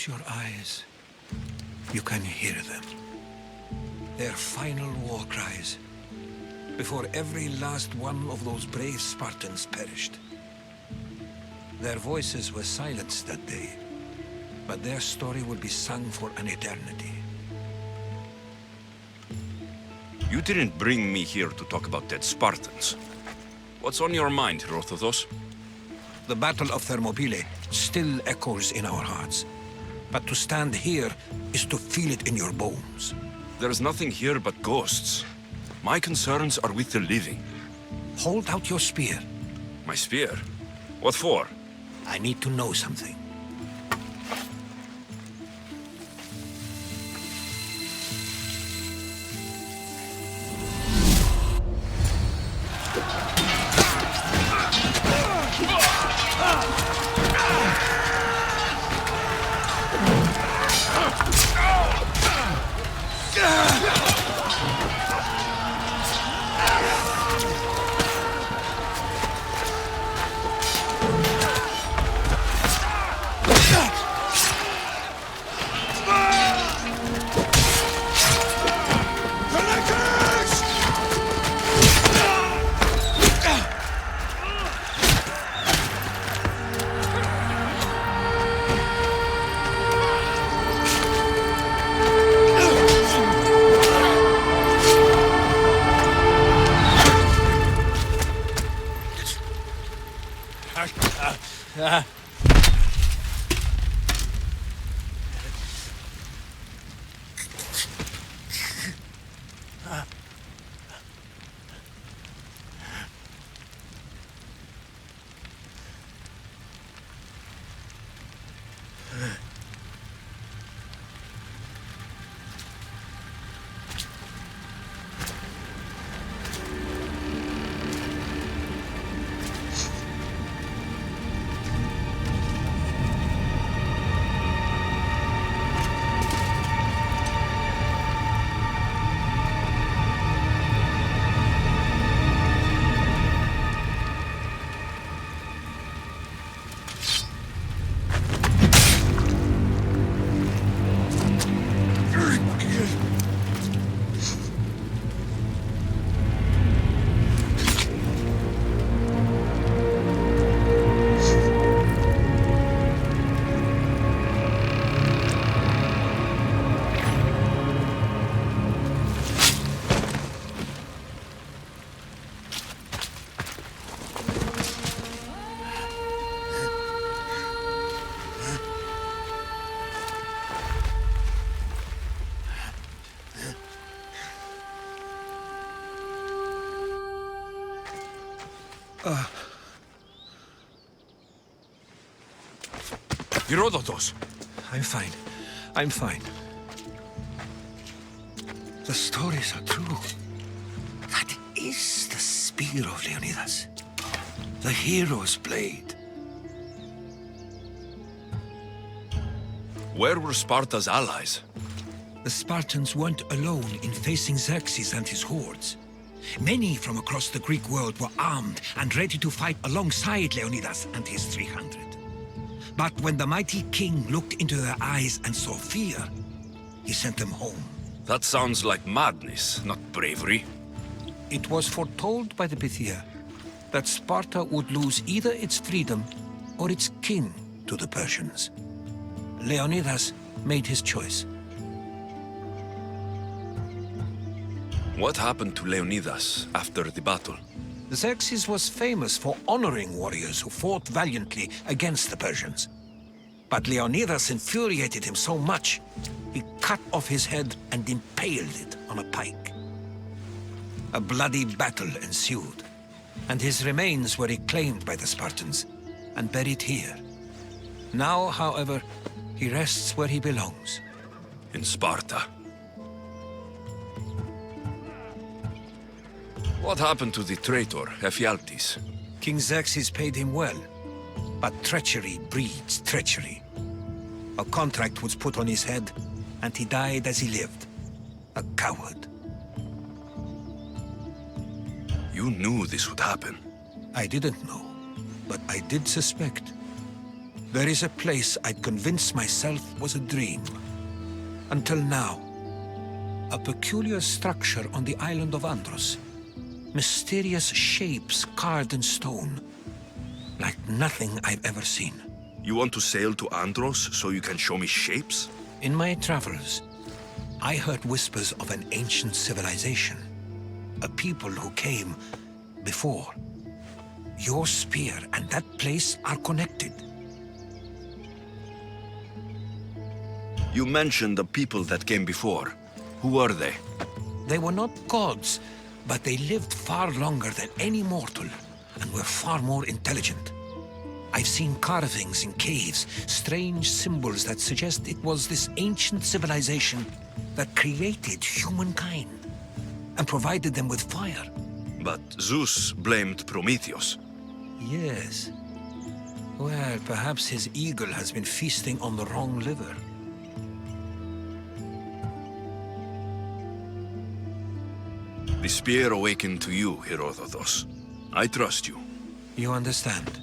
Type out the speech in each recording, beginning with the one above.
close your eyes, you can hear them. Their final war cries, before every last one of those brave Spartans perished. Their voices were silenced that day, but their story will be sung for an eternity. You didn't bring me here to talk about dead Spartans. What's on your mind, Herodotus? The Battle of Thermopylae still echoes in our hearts. But to stand here is to feel it in your bones. There's nothing here but ghosts. My concerns are with the living. Hold out your spear. My spear? What for? I need to know something. Herodotus! I'm fine. I'm fine. The stories are true. That is the spear of Leonidas. The hero's blade. Where were Sparta's allies? The Spartans weren't alone in facing Xerxes and his hordes. Many from across the Greek world were armed and ready to fight alongside Leonidas and his 300. But when the mighty king looked into their eyes and saw fear, he sent them home. That sounds like madness, not bravery. It was foretold by the Pythia that Sparta would lose either its freedom or its king to the Persians. Leonidas made his choice. What happened to Leonidas after the battle? Xerxes was famous for honoring warriors who fought valiantly against the Persians. But Leonidas infuriated him so much, he cut off his head and impaled it on a pike. A bloody battle ensued, and his remains were reclaimed by the Spartans and buried here. Now, however, he rests where he belongs. In Sparta. What happened to the traitor, Ephialtes? King Xerxes paid him well, but treachery breeds treachery. A contract was put on his head, and he died as he lived. A coward. You knew this would happen. I didn't know, but I did suspect. There is a place I'd convinced myself was a dream. Until now. A peculiar structure on the island of Andros. Mysterious shapes carved in stone. Like nothing I've ever seen. You want to sail to Andros so you can show me shapes? In my travels, I heard whispers of an ancient civilization. A people who came before. Your spear and that place are connected. You mentioned the people that came before. Who are they? They were not gods, but they lived far longer than any mortal, and were far more intelligent. I've seen carvings in caves, strange symbols that suggest it was this ancient civilization that created humankind, and provided them with fire. But Zeus blamed Prometheus. Yes. Well, perhaps his eagle has been feasting on the wrong liver. The spear awakened to you, Herodotus. I trust you. You understand?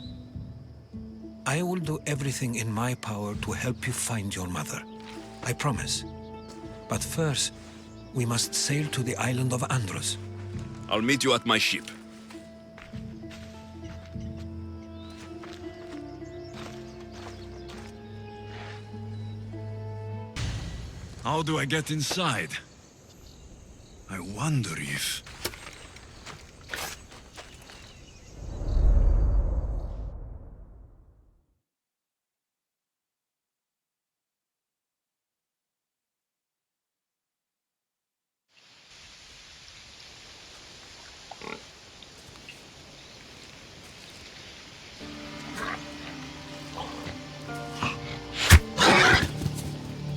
I will do everything in my power to help you find your mother. I promise. But first, we must sail to the island of Andros. I'll meet you at my ship. How do I get inside? I wonder if...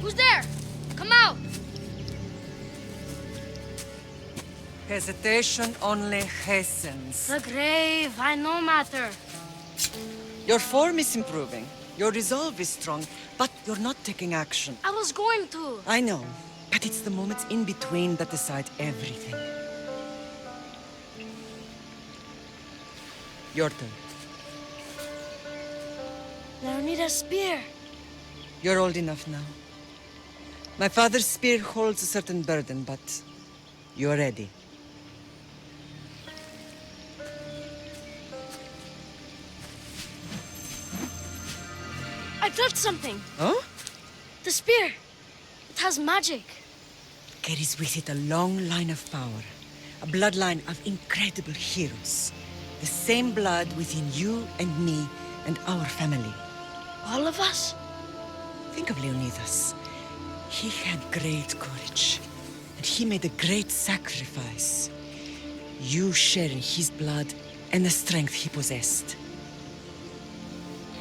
Who's there? Come out! Hesitation only hastens. The grave, I no matter. Your form is improving. Your resolve is strong, but you're not taking action. I was going to. I know, but it's the moments in between that decide everything. Your turn. Leonidas' spear. You're old enough now. My father's spear holds a certain burden, but you're ready. I touched something. Huh? The spear. It has magic. Carries with it a long line of power. A bloodline of incredible heroes. The same blood within you and me and our family. All of us? Think of Leonidas. He had great courage, and he made a great sacrifice. You share in his blood and the strength he possessed.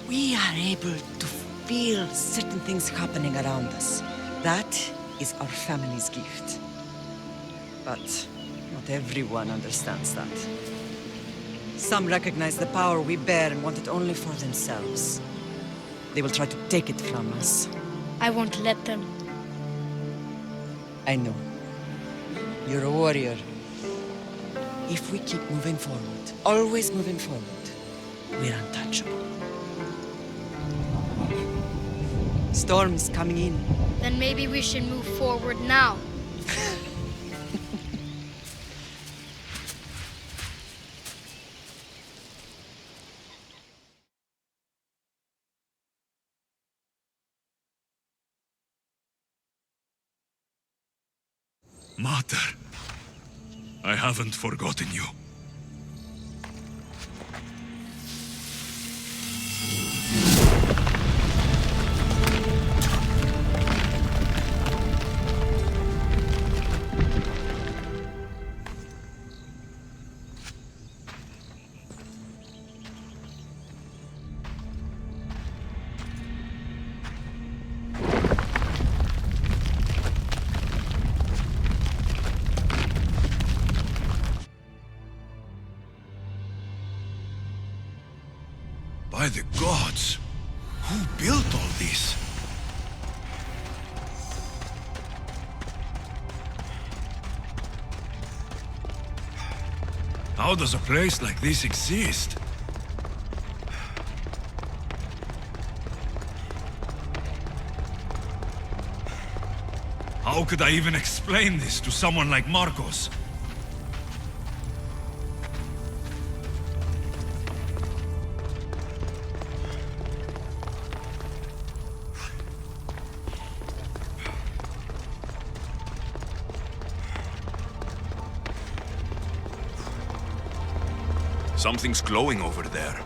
We are able to feel certain things happening around us. That is our family's gift. But not everyone understands that. Some recognize the power we bear and want it only for themselves. They will try to take it from us. I won't let them. I know. You're a warrior. If we keep moving forward, always moving forward, we're untouchable. Storm's coming in. Then maybe we should move forward now. Mater, I haven't forgotten you. By the gods! Who built all this? How does a place like this exist? How could I even explain this to someone like Marcos? Something's glowing over there.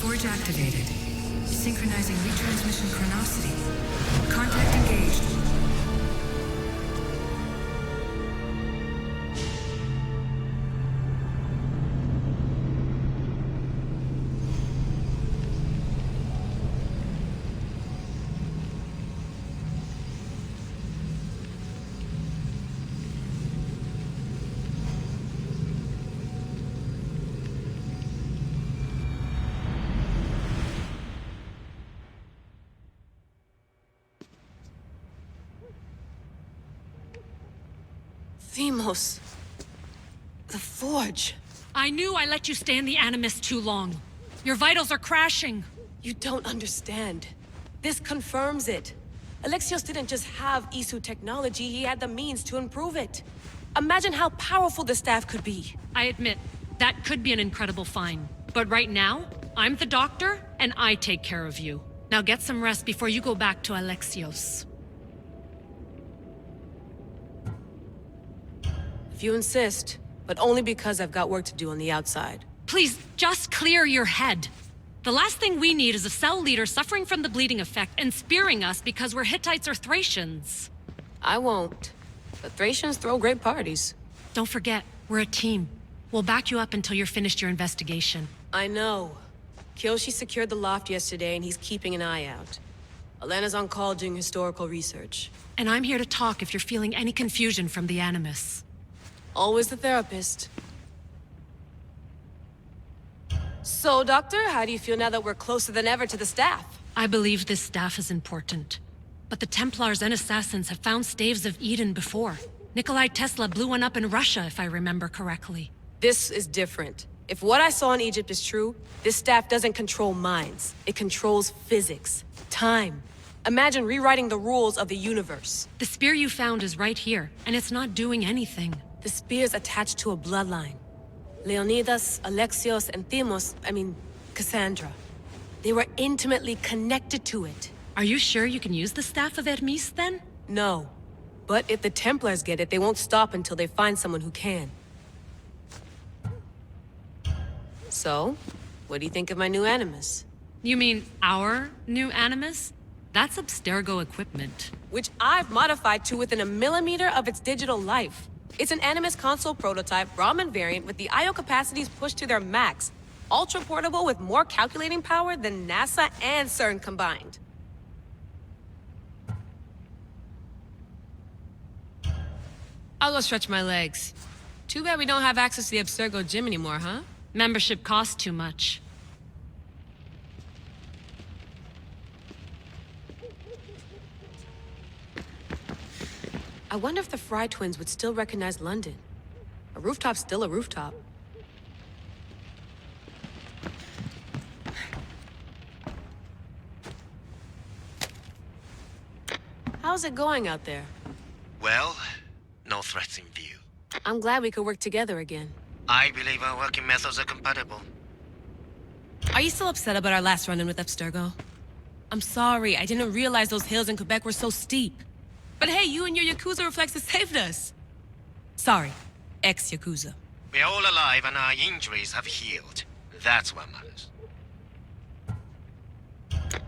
Forge activated. Synchronizing retransmission chronicity. Contact engaged. Themos. The Forge. I knew I let you stay in the Animus too long. Your vitals are crashing. You don't understand. This confirms it. Alexios didn't just have Isu technology, he had the means to improve it. Imagine how powerful the staff could be. I admit, that could be an incredible find. But right now, I'm the doctor, and I take care of you. Now get some rest before you go back to Alexios. If you insist, but only because I've got work to do on the outside. Please, just clear your head. The last thing we need is a cell leader suffering from the bleeding effect and spearing us because we're Hittites or Thracians. I won't. But Thracians throw great parties. Don't forget, we're a team. We'll back you up until you're finished your investigation. I know. Kyoshi secured the loft yesterday and he's keeping an eye out. Elena's on call doing historical research. And I'm here to talk if you're feeling any confusion from the Animus. Always the therapist. So, Doctor, how do you feel now that we're closer than ever to the staff? I believe this staff is important. But the Templars and Assassins have found staves of Eden before. Nikolai Tesla blew one up in Russia, if I remember correctly. This is different. If what I saw in Egypt is true, this staff doesn't control minds. It controls physics, time. Imagine rewriting the rules of the universe. The spear you found is right here, and it's not doing anything. The spear's attached to a bloodline. Leonidas, Alexios, and Cassandra. They were intimately connected to it. Are you sure you can use the Staff of Hermes, then? No. But if the Templars get it, they won't stop until they find someone who can. So, what do you think of my new Animus? You mean our new Animus? That's Abstergo equipment. Which I've modified to within a millimeter of its digital life. It's an Animus console prototype, Brahmin variant with the I/O capacities pushed to their max. Ultra-portable with more calculating power than NASA and CERN combined. I'll go stretch my legs. Too bad we don't have access to the Abstergo gym anymore, huh? Membership costs too much. I wonder if the Fry twins would still recognize London. A rooftop's still a rooftop. How's it going out there? Well, no threats in view. I'm glad we could work together again. I believe our working methods are compatible. Are you still upset about our last run-in with Abstergo? I'm sorry, I didn't realize those hills in Quebec were so steep. But hey, you and your Yakuza reflexes saved us. Sorry, ex-Yakuza. We're all alive and our injuries have healed. That's what matters.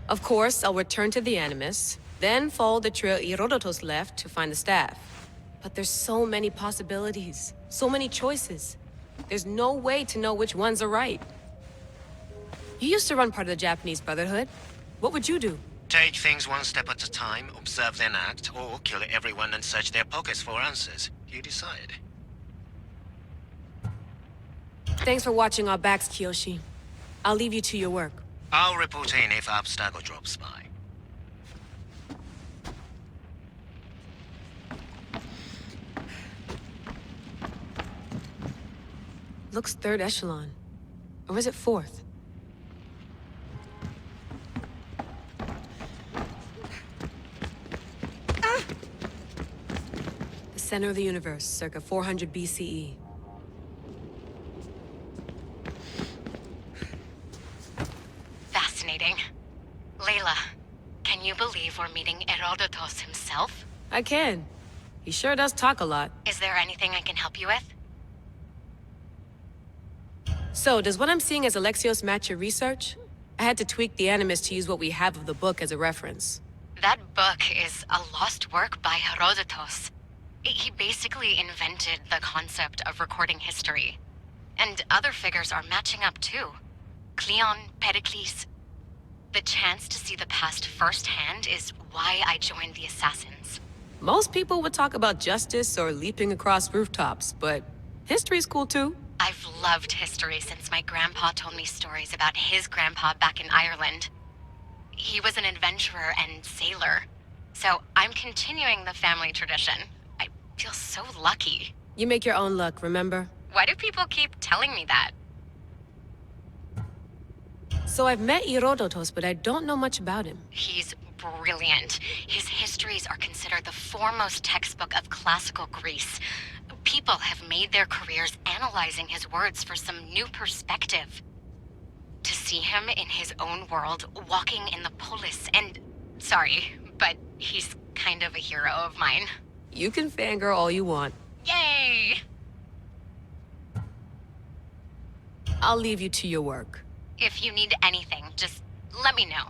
Of course, I'll return to the Animus, then follow the trail Herodotus left to find the staff. But there's so many possibilities, so many choices. There's no way to know which ones are right. You used to run part of the Japanese Brotherhood. What would you do? Take things one step at a time, observe then act, or kill everyone and search their pockets for answers. You decide. Thanks for watching our backs, Kiyoshi. I'll leave you to your work. I'll report in if Abstergo drops by. Looks third echelon. Or is it fourth? The center of the universe, circa 400 BCE. Fascinating. Layla, can you believe we're meeting Herodotus himself? I can. He sure does talk a lot. Is there anything I can help you with? So, does what I'm seeing as Alexios match your research? I had to tweak the Animus to use what we have of the book as a reference. That book is a lost work by Herodotus. He basically invented the concept of recording history. And other figures are matching up too. Cleon, Pericles. The chance to see the past firsthand is why I joined the Assassins. Most people would talk about justice or leaping across rooftops, but history's cool too. I've loved history since my grandpa told me stories about his grandpa back in Ireland. He was an adventurer and sailor, so I'm continuing the family tradition. I feel so lucky. You make your own luck, remember? Why do people keep telling me that? So I've met Herodotus, but I don't know much about him. He's brilliant. His histories are considered the foremost textbook of classical Greece. People have made their careers analyzing his words for some new perspective. To see him in his own world, walking in the polis, and... Sorry, but he's kind of a hero of mine. You can fangirl all you want. Yay! I'll leave you to your work. If you need anything, just let me know.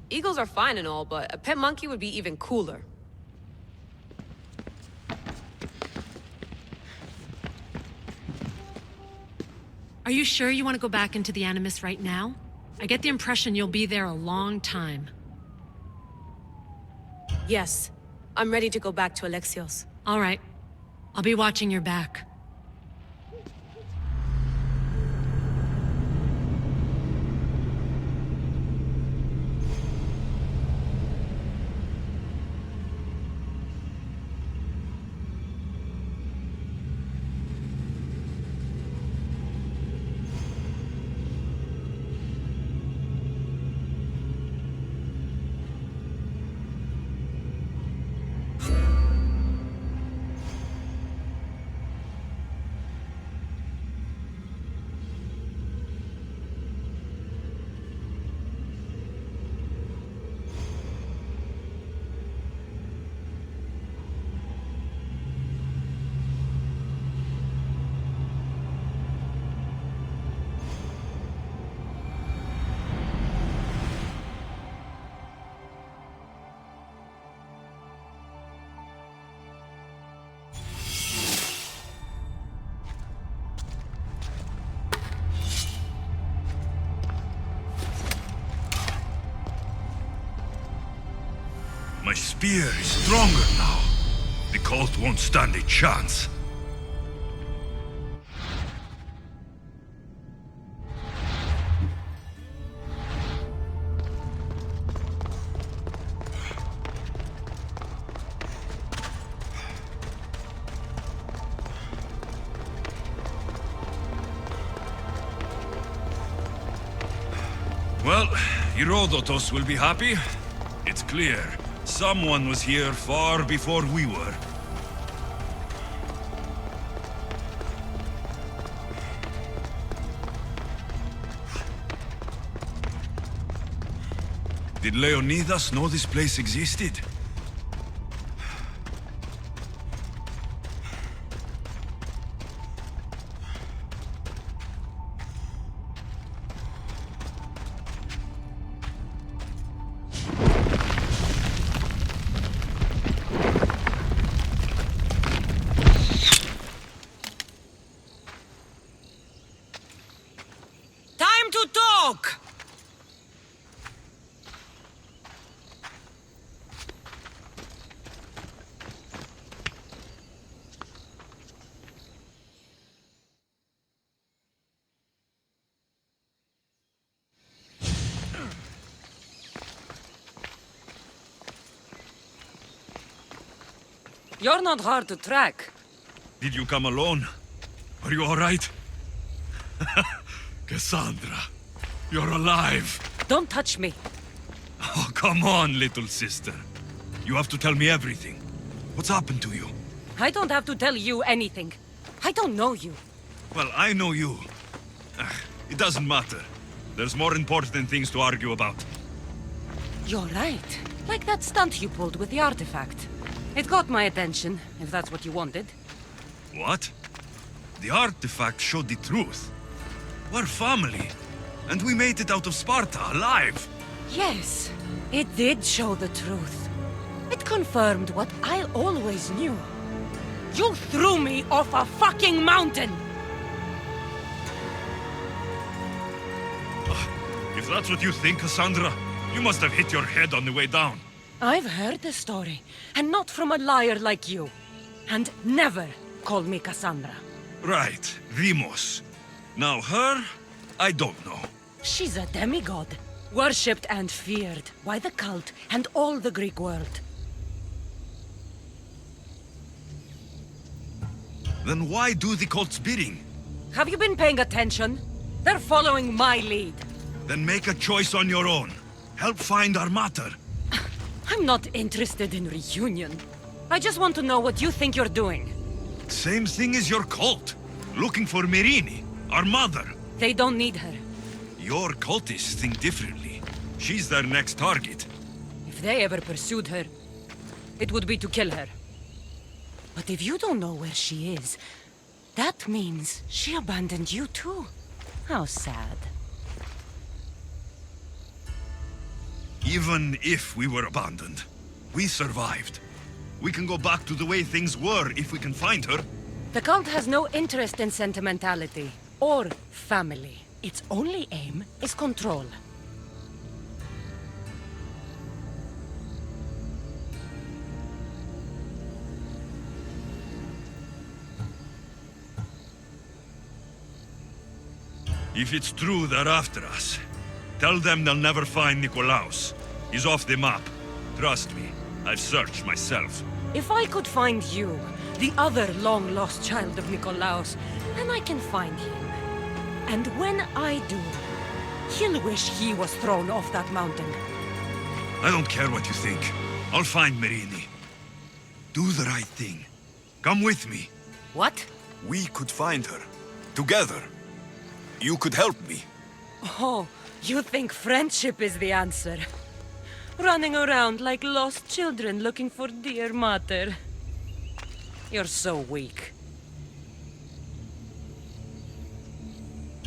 Eagles are fine and all, but a pet monkey would be even cooler. Are you sure you want to go back into the Animus right now? I get the impression you'll be there a long time. Yes. I'm ready to go back to Alexios. All right. I'll be watching your back. My spear is stronger now. The cult won't stand a chance. Well, Herodotus will be happy. It's clear. Someone was here far before we were. Did Leonidas know this place existed? to talk! You're not hard to track. Did you come alone? Are you all right? Cassandra, you're alive. Don't touch me. Oh, come on, little sister. You have to tell me everything. What's happened to you? I don't have to tell you anything. I don't know you. Well, I know you. It doesn't matter. There's more important things to argue about. You're right. Like that stunt you pulled with the artifact. It got my attention, if that's what you wanted. What? The artifact showed the truth. We're family. And we made it out of Sparta alive. Yes, it did show the truth. It confirmed what I always knew. You threw me off a fucking mountain! If that's what you think, Cassandra, you must have hit your head on the way down. I've heard the story, and not from a liar like you. And never call me Cassandra. Right, Demos. Now her, I don't know. She's a demigod, worshipped and feared by the cult and all the Greek world. Then why do the cult's bidding? Have you been paying attention? They're following my lead. Then make a choice on your own. Help find our mater. I'm not interested in reunion. I just want to know what you think you're doing. Same thing as your cult. Looking for Myrrine, our mother. They don't need her. Your cultists think differently. She's their next target. If they ever pursued her, it would be to kill her. But if you don't know where she is, that means she abandoned you too. How sad. Even if we were abandoned, we survived. We can go back to the way things were if we can find her. The cult has no interest in sentimentality or family. Its only aim is control. If it's true they're after us, tell them they'll never find Nikolaos. He's off the map. Trust me, I've searched myself. If I could find you, the other long-lost child of Nikolaos, then I can find him. And when I do, he'll wish he was thrown off that mountain. I don't care what you think. I'll find Myrrine. Do the right thing. Come with me. What? We could find her. Together. You could help me. Oh, you think friendship is the answer? Running around like lost children looking for dear mater. You're so weak.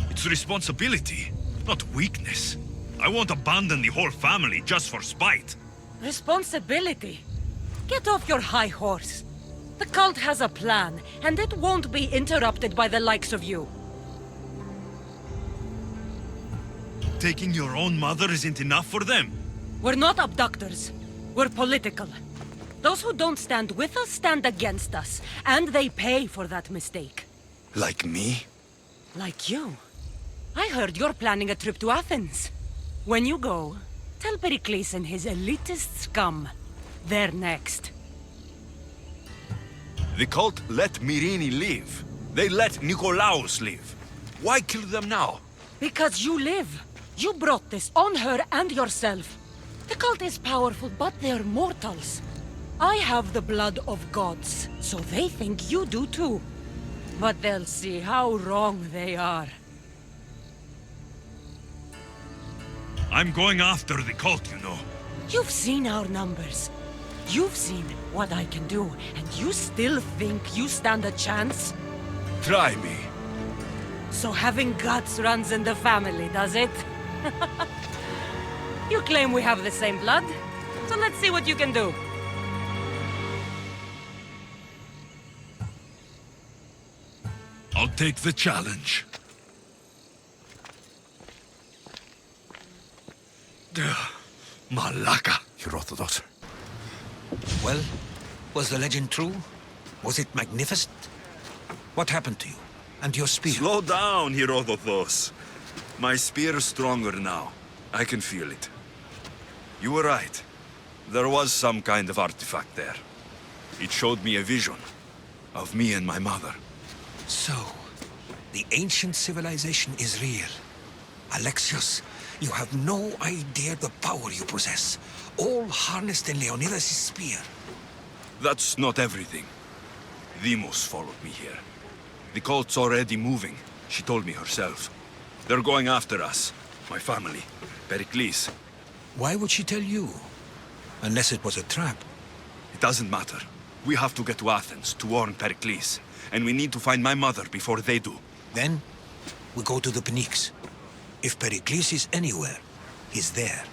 It's responsibility, not weakness. I won't abandon the whole family just for spite. Responsibility? Get off your high horse. The cult has a plan, and it won't be interrupted by the likes of you. Taking your own mother isn't enough for them. We're not abductors. We're political. Those who don't stand with us stand against us, and they pay for that mistake. Like me? Like you. I heard you're planning a trip to Athens. When you go, tell Pericles and his elitist scum they're next. The cult let Myrrine live. They let Nikolaos live. Why kill them now? Because you live. You brought this on her and yourself. The cult is powerful, but they're mortals. I have the blood of gods, so they think you do too. But they'll see how wrong they are. I'm going after the cult, you know. You've seen our numbers. You've seen what I can do, and you still think you stand a chance? Try me. So having guts runs in the family, does it? You claim we have the same blood, so let's see what you can do. I'll take the challenge. Malaka, Herodotus. Well, was the legend true? Was it magnificent? What happened to you? And your spear? Slow down, Herodotus. My spear's stronger now. I can feel it. You were right. There was some kind of artifact there. It showed me a vision of me and my mother. So, the ancient civilization is real. Alexios, you have no idea the power you possess. All harnessed in Leonidas' spear. That's not everything. Demos followed me here. The cult's already moving, she told me herself. They're going after us. My family. Pericles. Why would she tell you? Unless it was a trap. It doesn't matter. We have to get to Athens to warn Pericles. And we need to find my mother before they do. Then, we go to the Pnyx. If Pericles is anywhere, he's there.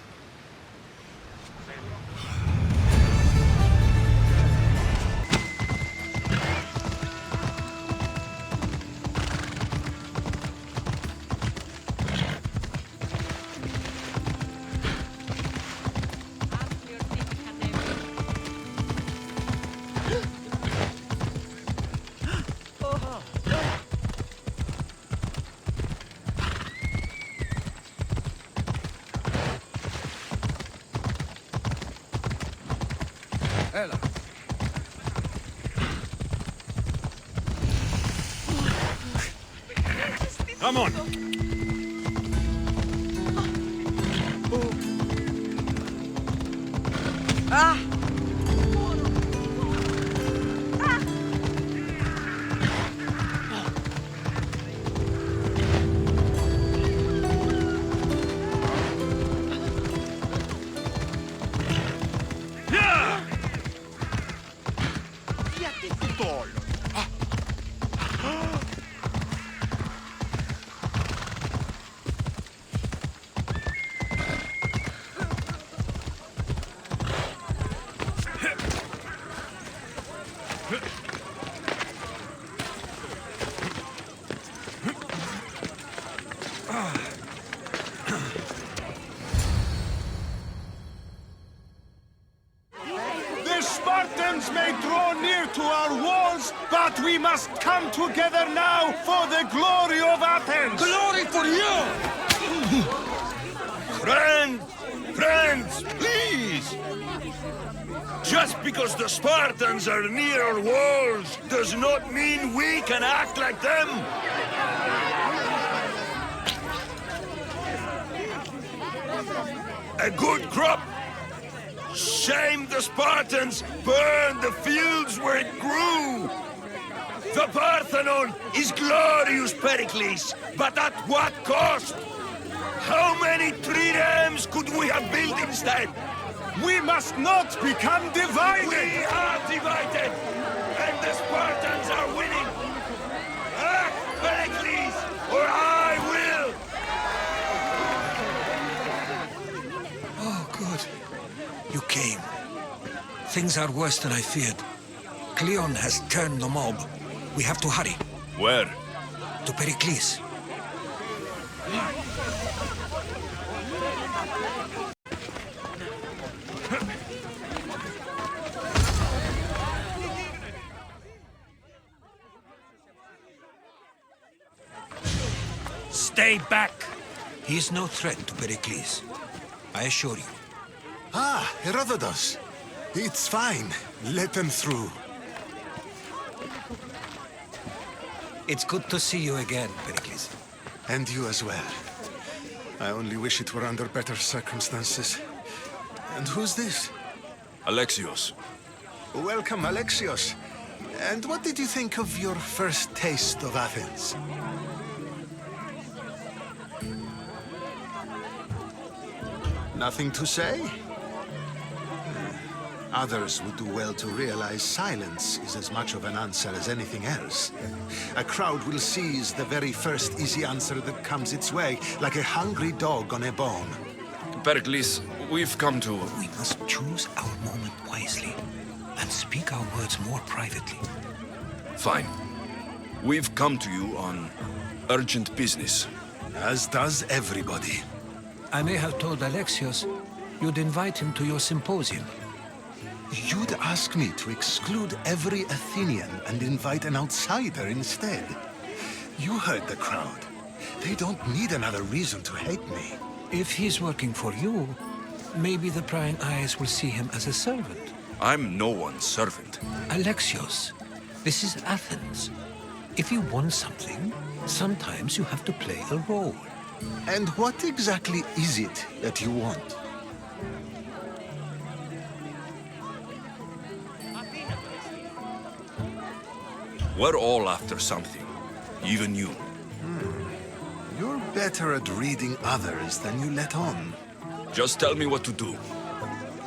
Come on! The Spartans may draw near to our walls, but we must come together now for the glory of Athens! Glory for you! Friends, please! Just because the Spartans are near our walls does not mean we can act like them! A good crop! Shame the Spartans burned the fields where it grew! The Parthenon is glorious, Pericles, but at what cost? How many triremes could we have built instead? We must not become divided! We are divided! And the Spartans are winning! Act, Pericles, or I will! Oh, good. You came. Things are worse than I feared. Cleon has turned the mob. We have to hurry. Where? To Pericles. Stay back! He is no threat to Pericles. I assure you. Ah, Herodotus. It's fine. Let them through. It's good to see you again, Pericles. And you as well. I only wish it were under better circumstances. And who's this? Alexios. Welcome, Alexios. And what did you think of your first taste of Athens? Nothing to say? Others would do well to realize silence is as much of an answer as anything else. A crowd will seize the very first easy answer that comes its way, like a hungry dog on a bone. Pericles, we've come to... We must choose our moment wisely and speak our words more privately. Fine. We've come to you on urgent business. As does everybody. I may have told Alexios you'd invite him to your symposium. You'd ask me to exclude every Athenian and invite an outsider instead. You heard the crowd. They don't need another reason to hate me. If he's working for you, maybe the prying eyes will see him as a servant. I'm no one's servant. Alexios, this is Athens. If you want something, sometimes you have to play a role. And what exactly is it that you want? We're all after something. Even you. You're better at reading others than you let on. Just tell me what to do.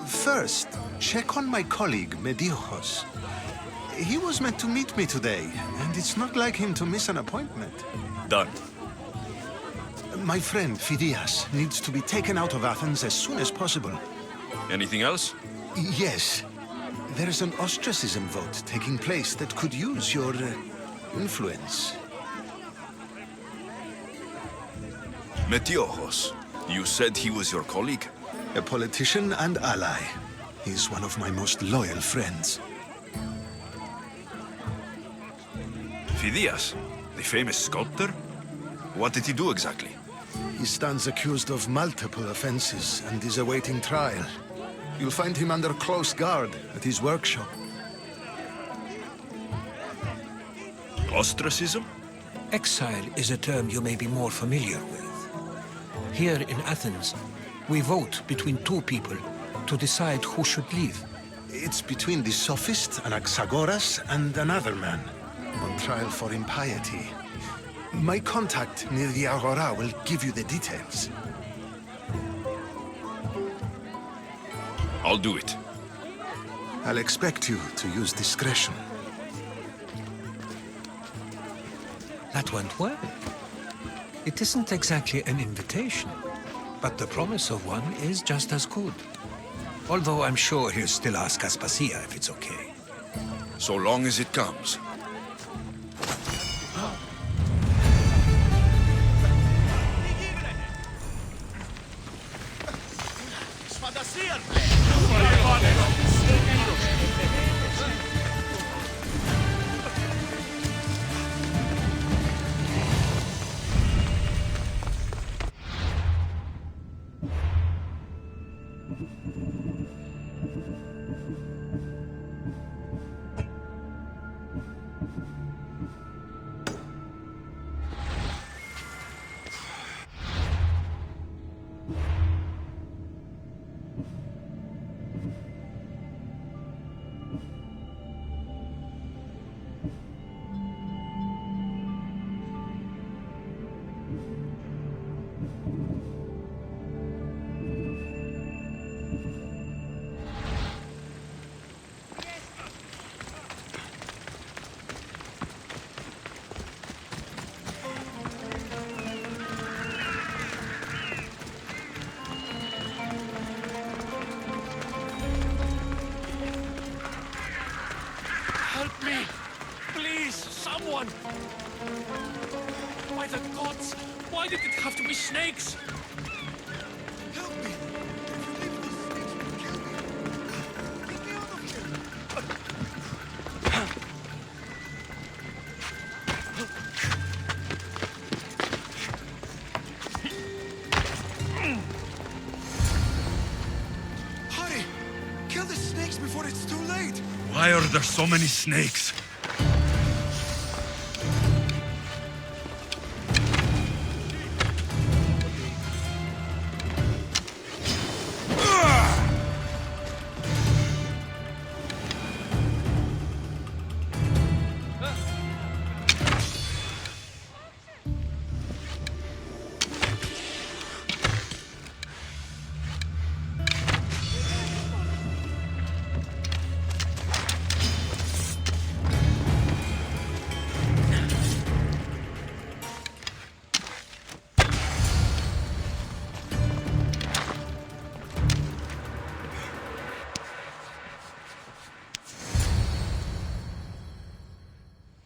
First, check on my colleague, Medios. He was meant to meet me today, and it's not like him to miss an appointment. Done. My friend, Phidias, needs to be taken out of Athens as soon as possible. Anything else? Yes. There's an ostracism vote taking place that could use your influence. Metiochos. You said he was your colleague? A politician and ally. He's one of my most loyal friends. Phidias, the famous sculptor? What did he do exactly? He stands accused of multiple offenses and is awaiting trial. You'll find him under close guard at his workshop. Ostracism? Exile is a term you may be more familiar with. Here in Athens, we vote between two people to decide who should leave. It's between the sophist Anaxagoras and another man, on trial for impiety. My contact near the Agora will give you the details. I'll do it. I'll expect you to use discretion. That went well. It isn't exactly an invitation, but the promise of one is just as good. Although I'm sure he'll still ask Aspasia if it's okay. So long as it comes. Help me! Please, someone! By the gods, why did it have to be snakes? Help me! Hurry! Kill the snakes before it's too late! Why are there so many snakes?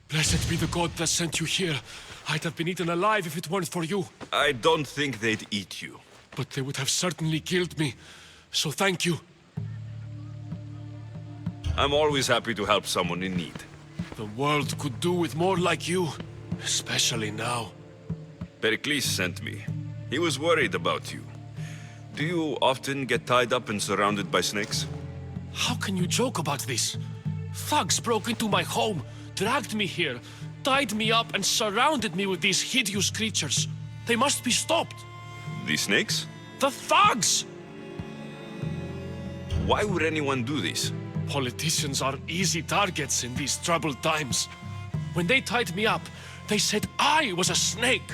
Blessed be the god that sent you here. I'd have been eaten alive if it weren't for you. I don't think they'd eat you. but they would have certainly killed me. So thank you. I'm always happy to help someone in need. The world could do with more like you, especially now. Pericles sent me. He was worried about you. Do you often get tied up and surrounded by snakes? How can you joke about this? Thugs broke into my home, dragged me here, tied me up and surrounded me with these hideous creatures. They must be stopped. The snakes? The thugs! Why would anyone do this? Politicians are easy targets in these troubled times. When they tied me up, they said I was a snake.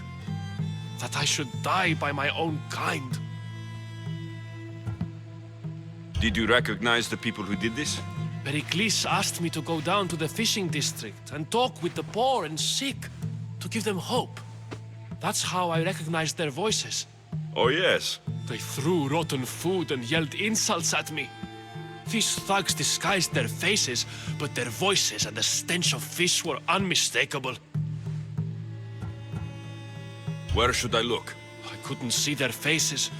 That I should die by my own kind. Did you recognize the people who did this? Pericles asked me to go down to the fishing district and talk with the poor and sick, to give them hope. That's how I recognized their voices. Oh yes. They threw rotten food and yelled insults at me. These thugs disguised their faces, but their voices and the stench of fish were unmistakable. Where should I look? I couldn't see their faces,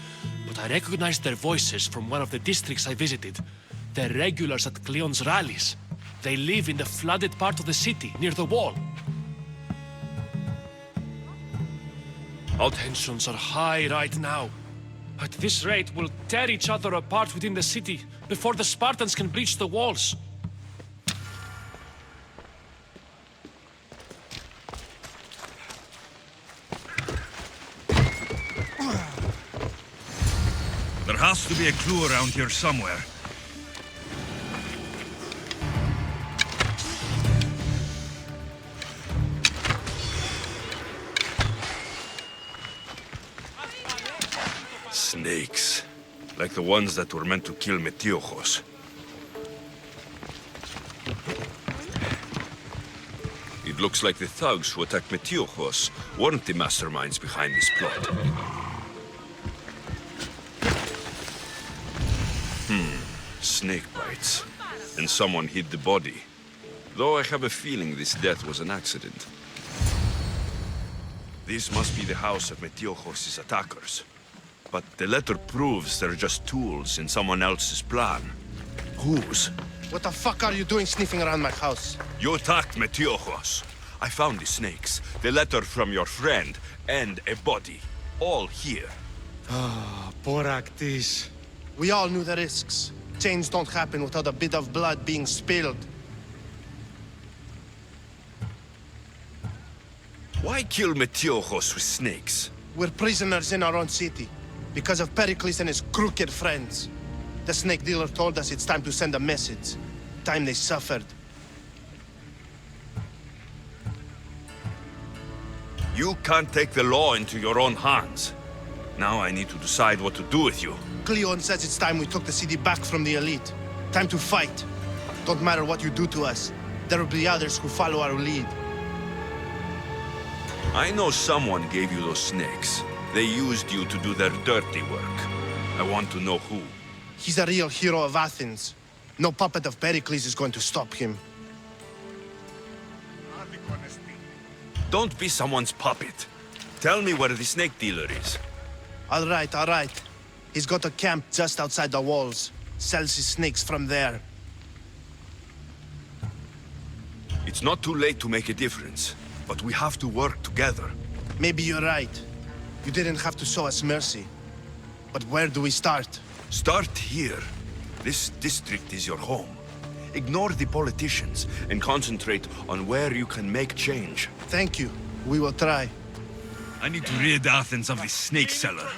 but I recognized their voices from one of the districts I visited. They're regulars at Cleon's rallies. They live in the flooded part of the city, near the wall. Tensions are high right now. At this rate, we'll tear each other apart within the city before the Spartans can breach the walls. There has to be a clue around here somewhere. Snakes. Like the ones that were meant to kill Metiochos. It looks like the thugs who attacked Metiochos weren't the masterminds behind this plot. Snake bites. And someone hid the body. Though I have a feeling this death was an accident. This must be the house of Metiochos' attackers. But the letter proves they're just tools in someone else's plan. Whose? What the fuck are you doing sniffing around my house? You attacked Metiochos. I found the snakes, the letter from your friend, and a body. All here. Poor Actis. We all knew the risks. Change don't happen without a bit of blood being spilled. Why kill Metiochos with snakes? We're prisoners in our own city. Because of Pericles and his crooked friends. The snake dealer told us it's time to send a message. Time they suffered. You can't take the law into your own hands. Now I need to decide what to do with you. Cleon says it's time we took the city back from the elite. Time to fight. Don't matter what you do to us. There will be others who follow our lead. I know someone gave you those snakes. They used you to do their dirty work. I want to know who. He's a real hero of Athens. No puppet of Pericles is going to stop him. Don't be someone's puppet. Tell me where the snake dealer is. All right. He's got a camp just outside the walls. Sells his snakes from there. It's not too late to make a difference, but we have to work together. Maybe you're right. You didn't have to show us mercy. But where do we start? Start here. This district is your home. Ignore the politicians and concentrate on where you can make change. Thank you. We will try. I need to rid Athens of this snake seller.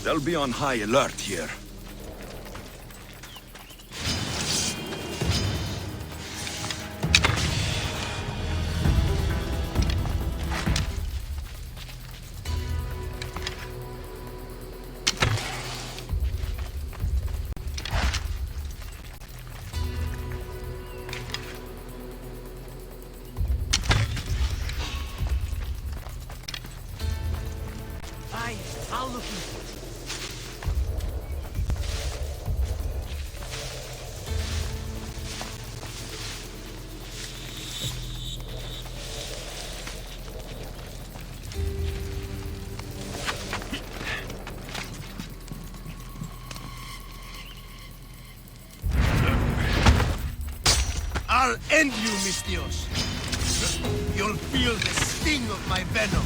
They'll be on high alert here. I'll look into it. I'll end you, Mistios. You'll feel the sting of my venom.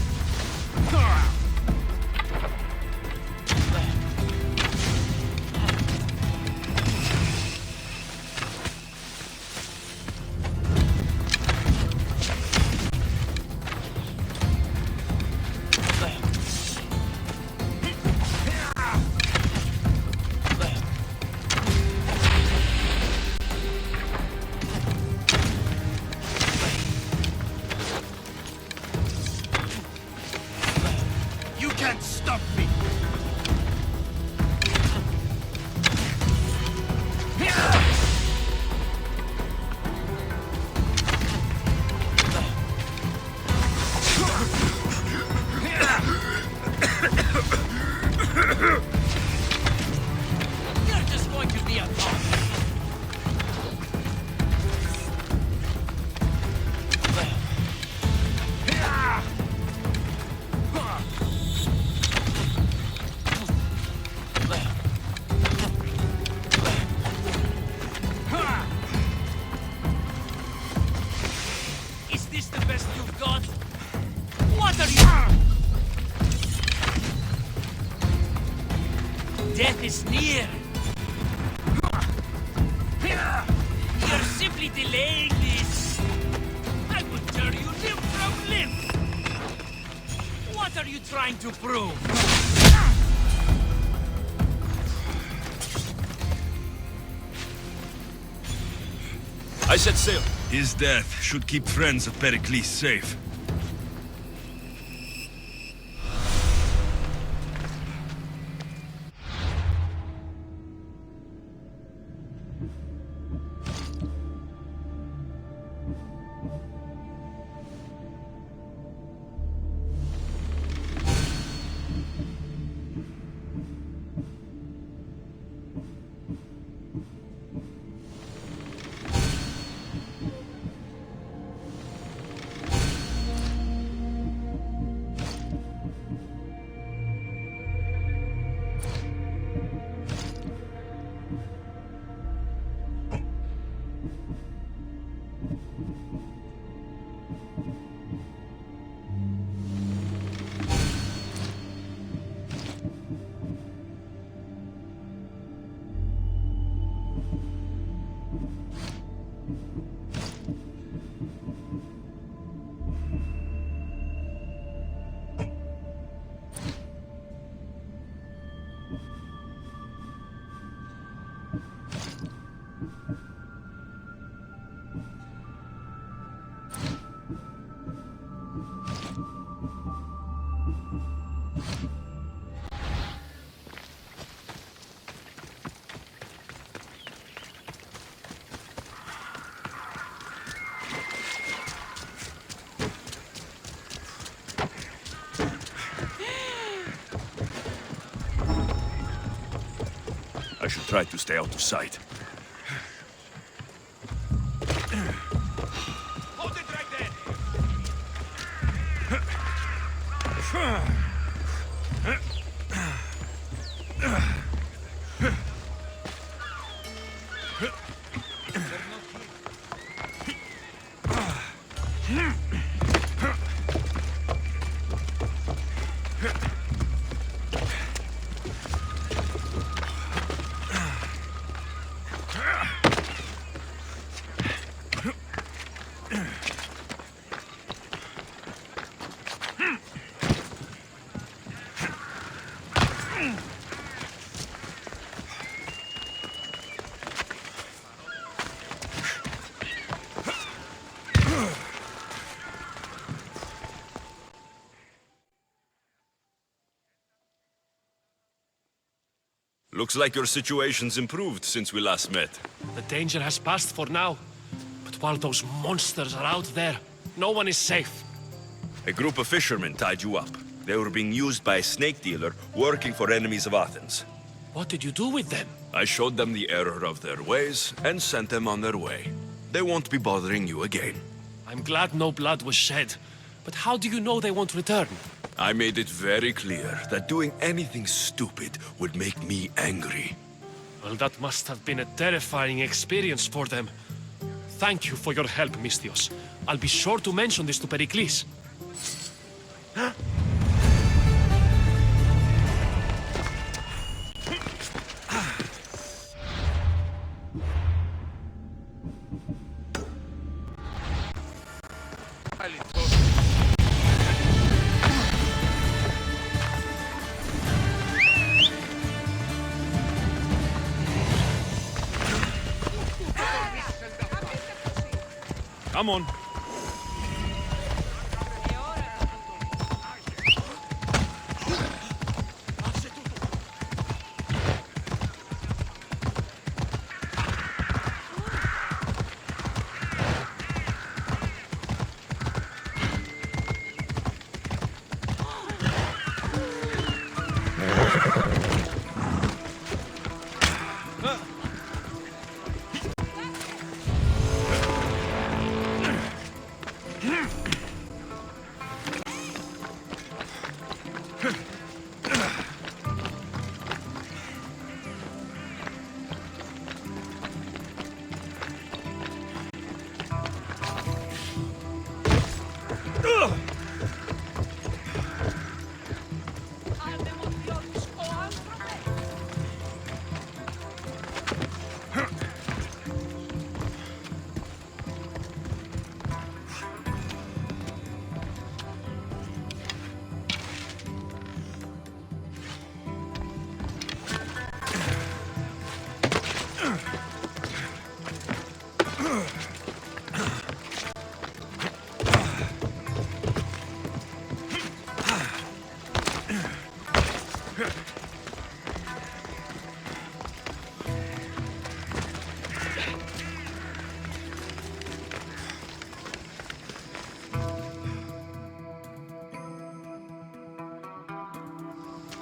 You can't stop me! You're just going to be a dog. Is this the best you've got? What are you? Death is near. You're simply delaying this. I will tear you limb from limb. What are you trying to prove? I set sail. His death should keep friends of Pericles safe. I should try to stay out of sight. Hold it right there! Looks like your situation's improved since we last met. The danger has passed for now. But while those monsters are out there, no one is safe. A group of fishermen tied you up. They were being used by a snake dealer working for enemies of Athens. What did you do with them? I showed them the error of their ways and sent them on their way. They won't be bothering you again. I'm glad no blood was shed. But how do you know they won't return? I made it very clear that doing anything stupid would make me angry. Well, that must have been a terrifying experience for them. Thank you for your help, Misthios. I'll be sure to mention this to Pericles. Come on.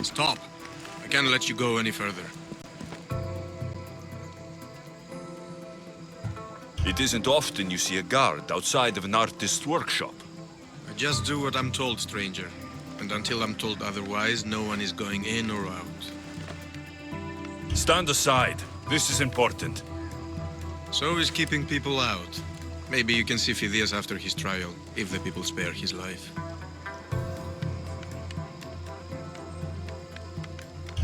Stop. I can't let you go any further. It isn't often you see a guard outside of an artist's workshop. I just do what I'm told, stranger. And until I'm told otherwise, no one is going in or out. Stand aside. This is important. So is keeping people out. Maybe you can see Phidias after his trial, if the people spare his life.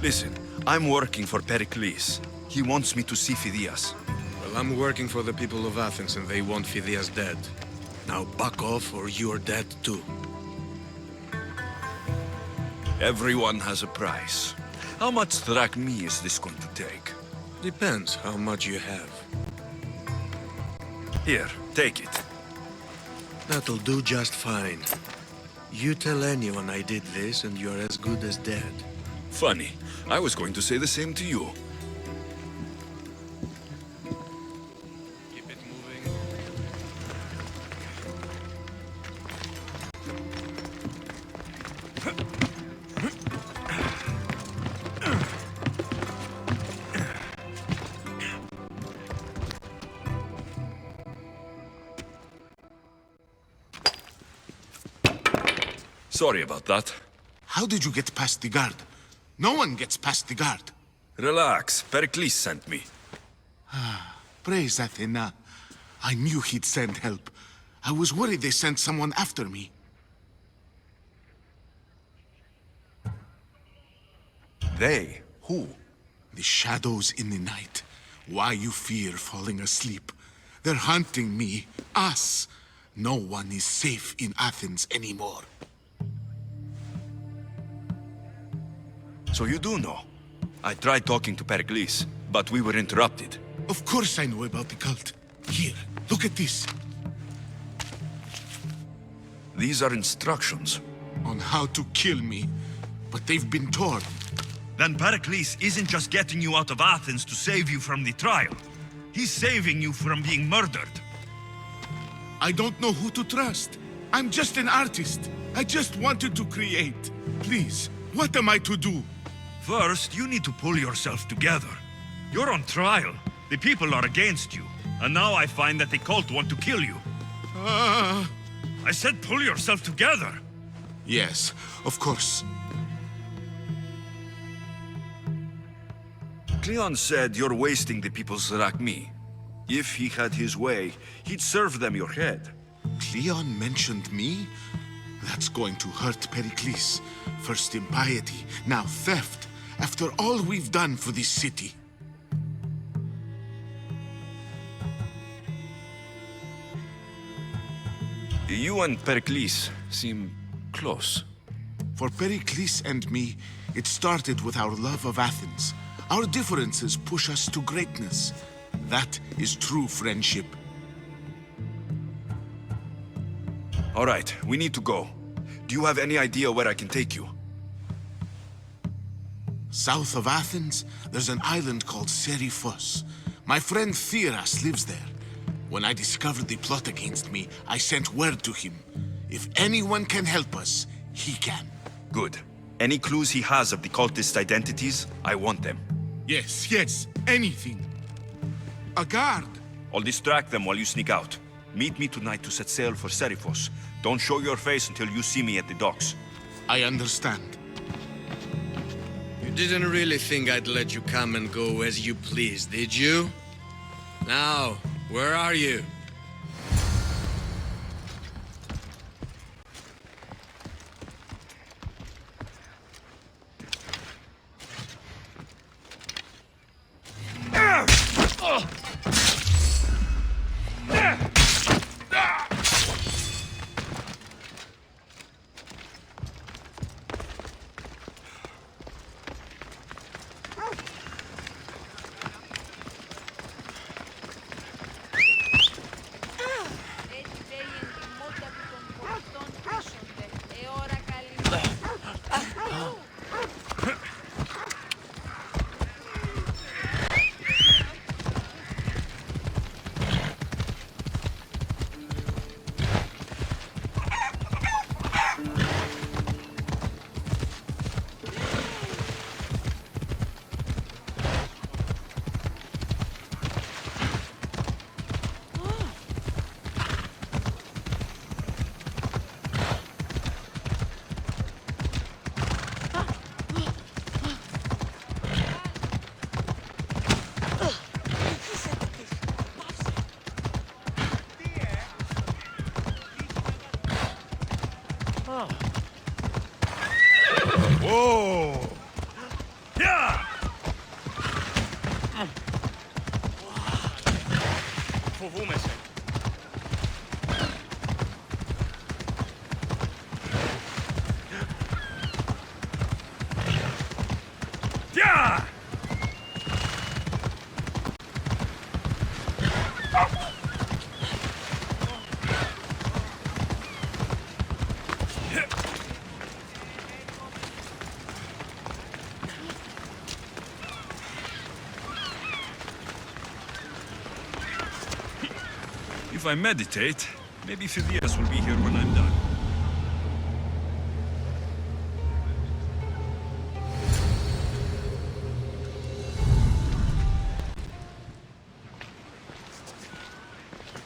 Listen, I'm working for Pericles. He wants me to see Phidias. Well, I'm working for the people of Athens and they want Phidias dead. Now back off or you're dead too. Everyone has a price. How much drachmae is this going to take? Depends how much you have. Here, take it. That'll do just fine. You tell anyone I did this and you're as good as dead. Funny. I was going to say the same to you. Keep it moving. Sorry about that. How did you get past the guard? No one gets past the guard. Relax. Pericles sent me. Praise Athena. I knew he'd send help. I was worried they sent someone after me. They? Who? The shadows in the night. Why you fear falling asleep. They're hunting me. Us. No one is safe in Athens anymore. So you do know? I tried talking to Pericles, but we were interrupted. Of course I know about the cult. Here, look at this. These are instructions. On how to kill me, but they've been torn. Then Pericles isn't just getting you out of Athens to save you from the trial. He's saving you from being murdered. I don't know who to trust. I'm just an artist. I just wanted to create. Please, what am I to do? First, you need to pull yourself together. You're on trial. The people are against you. And now I find that the cult want to kill you. I said pull yourself together. Yes, of course. Cleon said you're wasting the people's Zrakmi. If he had his way, he'd serve them your head. Cleon mentioned me? That's going to hurt Pericles. First impiety, now theft. After all we've done for this city. You and Pericles seem close. For Pericles and me, it started with our love of Athens. Our differences push us to greatness. That is true friendship. All right, we need to go. Do you have any idea where I can take you? South of Athens, there's an island called Seriphos. My friend Theras lives there. When I discovered the plot against me, I sent word to him. If anyone can help us, he can. Good. Any clues he has of the cultist identities, I want them. Yes, anything. A guard. I'll distract them while you sneak out. Meet me tonight to set sail for Seriphos. Don't show your face until you see me at the docks. I understand. You didn't really think I'd let you come and go as you please, did you? Now, where are you? Whoa! Yeah! Φοβούμαι σε. Yeah! If I meditate, maybe Phidias will be here when I'm done.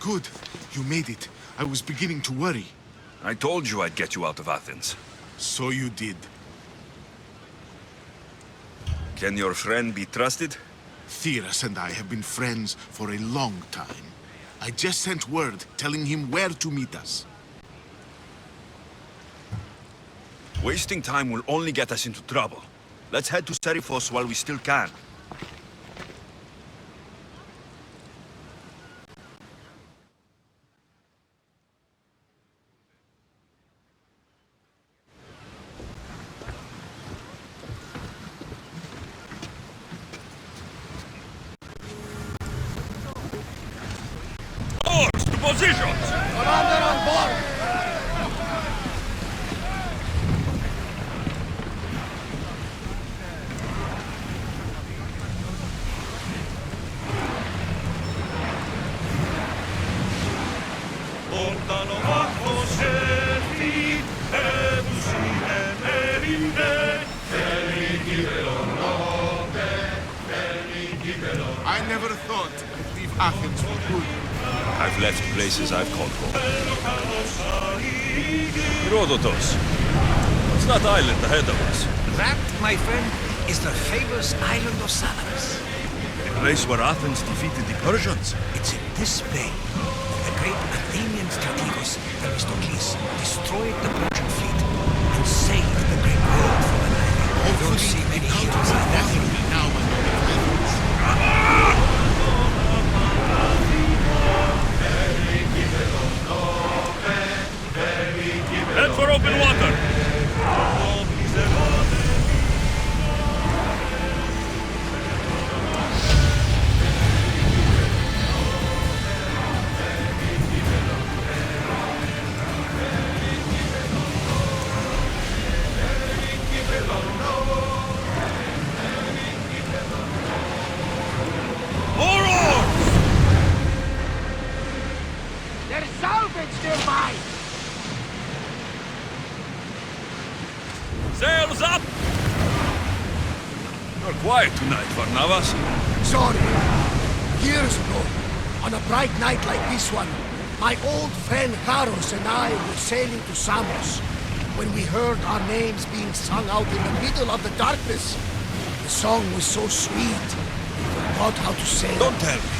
Good. You made it. I was beginning to worry. I told you I'd get you out of Athens. So you did. Can your friend be trusted? Theras and I have been friends for a long time. I just sent word telling him where to meet us. Wasting time will only get us into trouble. Let's head to Seriphos while we still can. Oars to positions! Commander on board! never thought I'd leave Athens for good. I've left places I've called home. Herodotus, what's that island ahead of us? That, my friend, is the famous island of Salamis. The place where Athens defeated the Persians. It's in this bay that the great Athenian strategos Themistocles destroyed the Persian fleet and saved the Greek world from annihilation. You don't see many heroes like that. Now I know Athens. Head for open water! There's salvage nearby! Sails up! You're quiet tonight, Barnabas. Sorry. Years ago, on a bright night like this one, my old friend Charos and I were sailing to Samos when we heard our names being sung out in the middle of the darkness. The song was so sweet, we forgot how to sing. Don't tell me.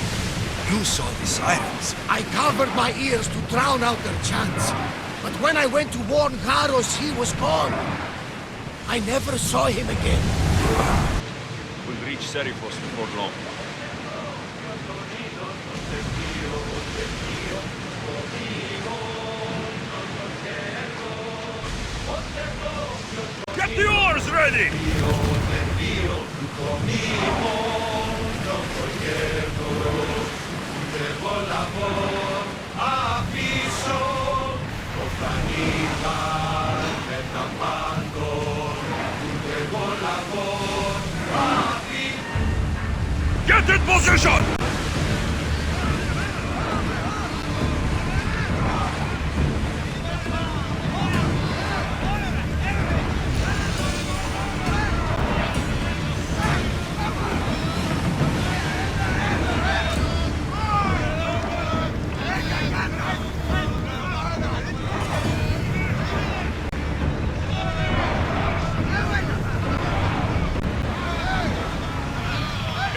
You saw the sirens. I covered my ears to drown out their chants. But when I went to warn Charos, he was gone. I never saw him again. We'll reach Seriphos before long. Get the oars ready! Get in position!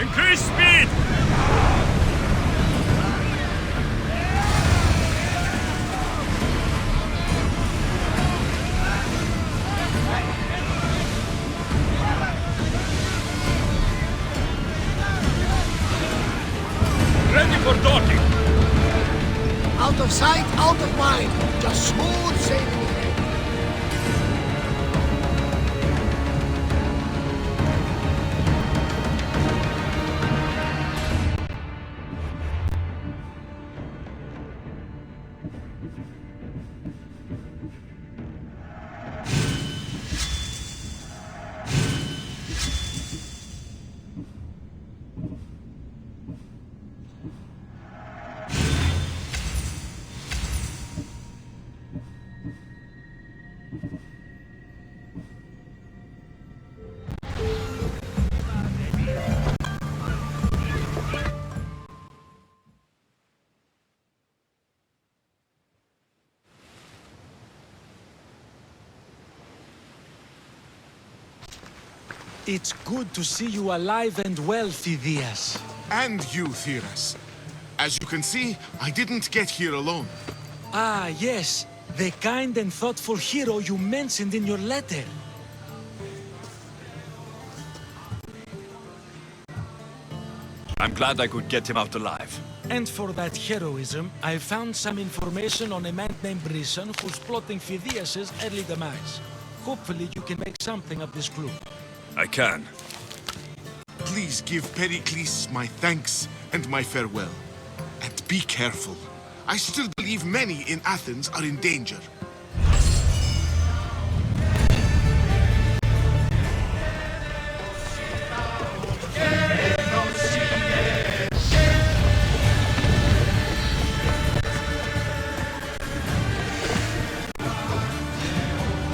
Increase speed! Ready for docking! Out of sight, out of mind. Just smooth sailing ahead. It's good to see you alive and well, Phidias. And you, Theras. As you can see, I didn't get here alone. Ah, yes. The kind and thoughtful hero you mentioned in your letter. I'm glad I could get him out alive. And for that heroism, I found some information on a man named Brisson who's plotting Phidias' early demise. Hopefully you can make something of this clue. I can. Please give Pericles my thanks and my farewell. And be careful. I still believe many in Athens are in danger.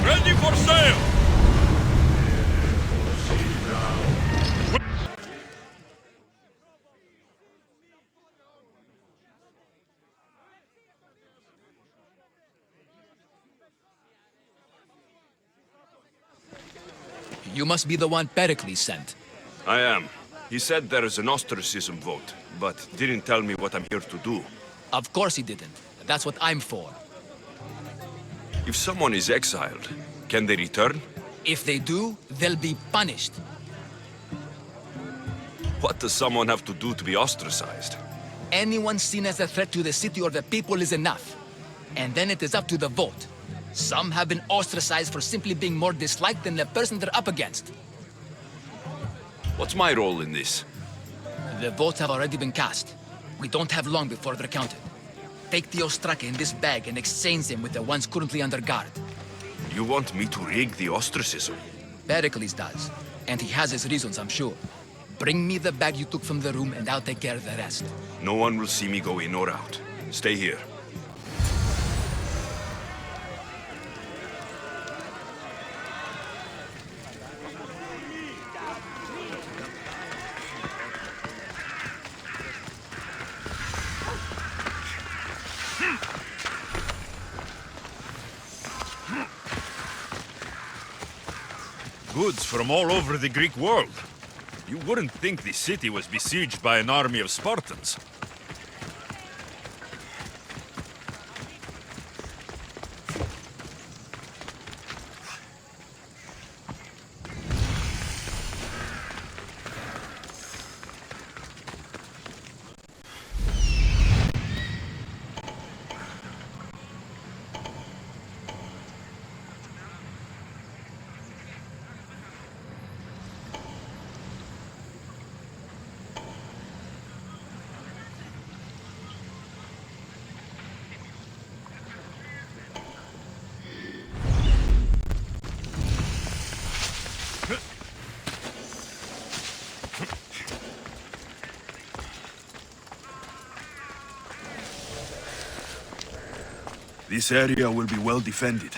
Ready for sail! You must be the one Pericles sent. I am. He said there is an ostracism vote, but didn't tell me what I'm here to do. Of course he didn't. That's what I'm for. If someone is exiled, can they return? If they do, they'll be punished. What does someone have to do to be ostracized? Anyone seen as a threat to the city or the people is enough. And then it is up to the vote. Some have been ostracized for simply being more disliked than the person they're up against. What's my role in this? The votes have already been cast. We don't have long before they're counted. Take the Ostraka in this bag and exchange them with the ones currently under guard. You want me to rig the ostracism? Pericles does. And he has his reasons, I'm sure. Bring me the bag you took from the room and I'll take care of the rest. No one will see me go in or out. Stay here. Goods from all over the Greek world. You wouldn't think the city was besieged by an army of Spartans. This area will be well defended.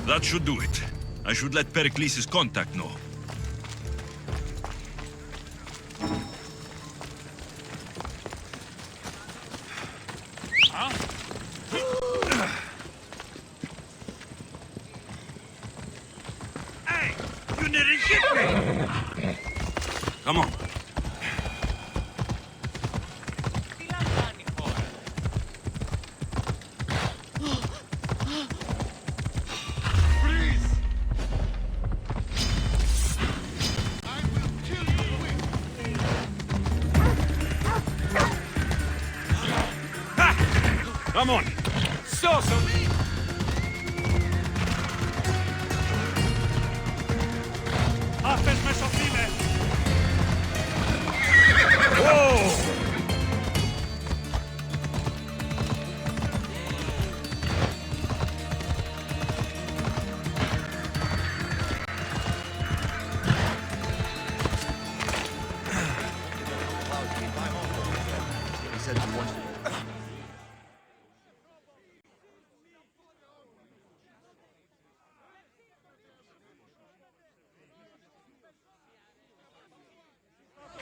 That should do it. I should let Pericles' contact know. Hey! You nearly hit me! Come on. Come on!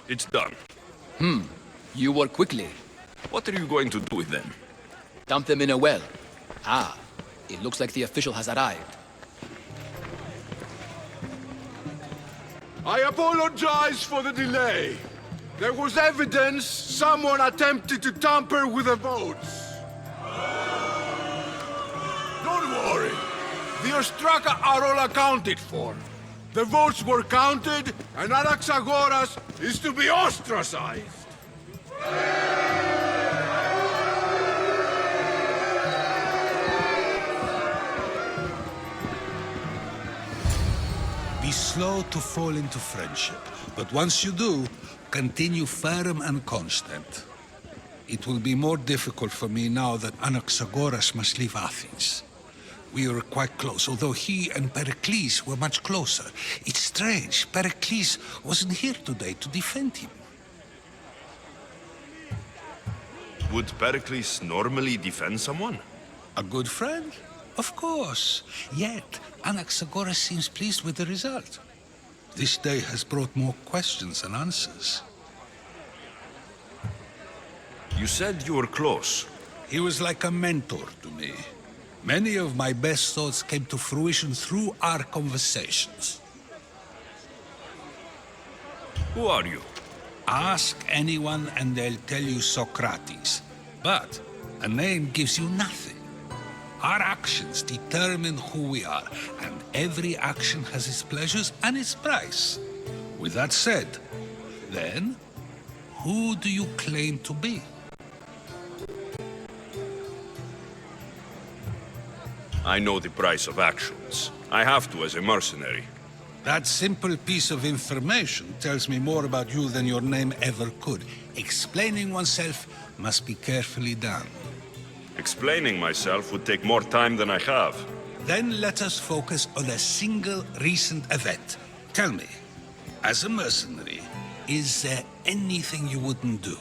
It's done. You work quickly. What are you going to do with them? Dump them in a well. Ah, it looks like the official has arrived. I apologize for the delay. There was evidence someone attempted to tamper with the votes. Don't worry. The Ostraka are all accounted for. The votes were counted, and Anaxagoras is to be ostracized. Be slow to fall into friendship, but once you do, continue firm and constant. It will be more difficult for me now that Anaxagoras must leave Athens. We were quite close, although he and Pericles were much closer. It's strange, Pericles wasn't here today to defend him. Would Pericles normally defend someone? A good friend? Of course. Yet, Anaxagoras seems pleased with the result. This day has brought more questions than answers. You said you were close. He was like a mentor to me. Many of my best thoughts came to fruition through our conversations. Who are you? Ask anyone and they'll tell you Socrates. But a name gives you nothing. Our actions determine who we are, and every action has its pleasures and its price. With that said, then, who do you claim to be? I know the price of actions. I have to as a mercenary. That simple piece of information tells me more about you than your name ever could. Explaining oneself must be carefully done. Explaining myself would take more time than I have. Then let us focus on a single recent event. Tell me, as a mercenary, is there anything you wouldn't do?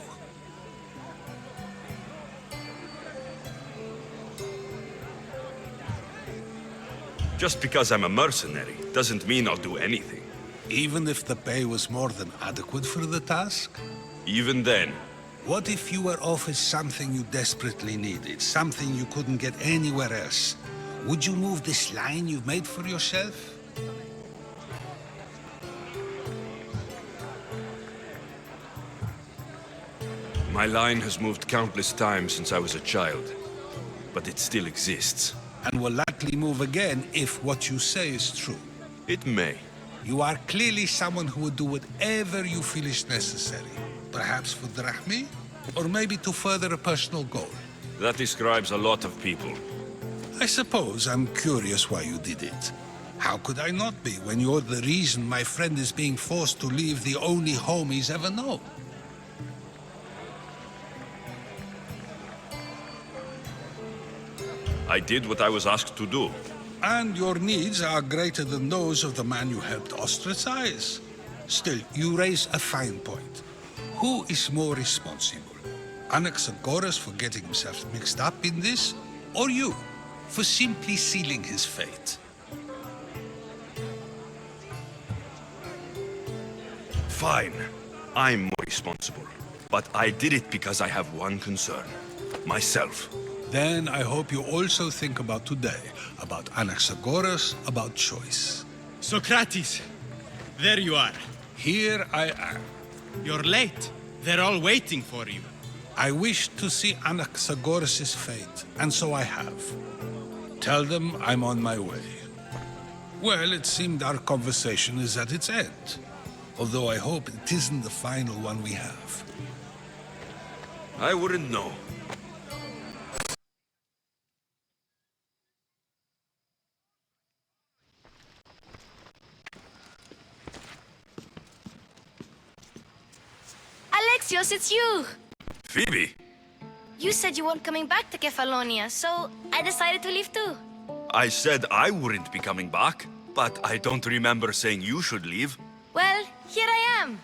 Just because I'm a mercenary doesn't mean I'll do anything. Even if the pay was more than adequate for the task? Even then. What if you were offered something you desperately needed, something you couldn't get anywhere else? Would you move this line you've made for yourself? My line has moved countless times since I was a child, but it still exists. And will likely move again if what you say is true. It may. You are clearly someone who would do whatever you feel is necessary. Perhaps for drachmi, or maybe to further a personal goal. That describes a lot of people. I suppose I'm curious why you did it. How could I not be when you're the reason my friend is being forced to leave the only home he's ever known? I did what I was asked to do. And your needs are greater than those of the man you helped ostracize. Still, you raise a fine point. Who is more responsible? Anaxagoras for getting himself mixed up in this, or you for simply sealing his fate? Fine. I'm more responsible. But I did it because I have one concern. Myself. Then I hope you also think about today, about Anaxagoras, about choice. Socrates! There you are. Here I am. You're late. They're all waiting for you. I wish to see Anaxagoras' fate, and so I have. Tell them I'm on my way. Well, it seemed our conversation is at its end. Although I hope it isn't the final one we have. I wouldn't know. Alexios, it's you! Phoebe! You said you weren't coming back to Kefalonia, so I decided to leave too. I said I wouldn't be coming back, but I don't remember saying you should leave. Well, here I am.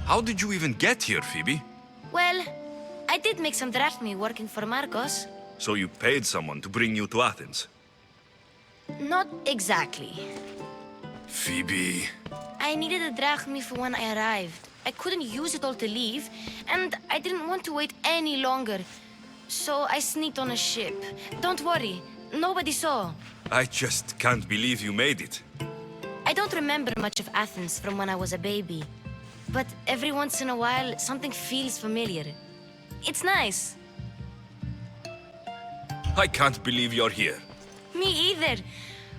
How did you even get here, Phoebe? Well, I did make some drachmi working for Marcos. So you paid someone to bring you to Athens? Not exactly. Phoebe... I needed a drachmi for when I arrived. I couldn't use it all to leave, and I didn't want to wait any longer. So I sneaked on a ship. Don't worry, nobody saw. I just can't believe you made it. I don't remember much of Athens from when I was a baby. But every once in a while, something feels familiar. It's nice. I can't believe you're here. Me either.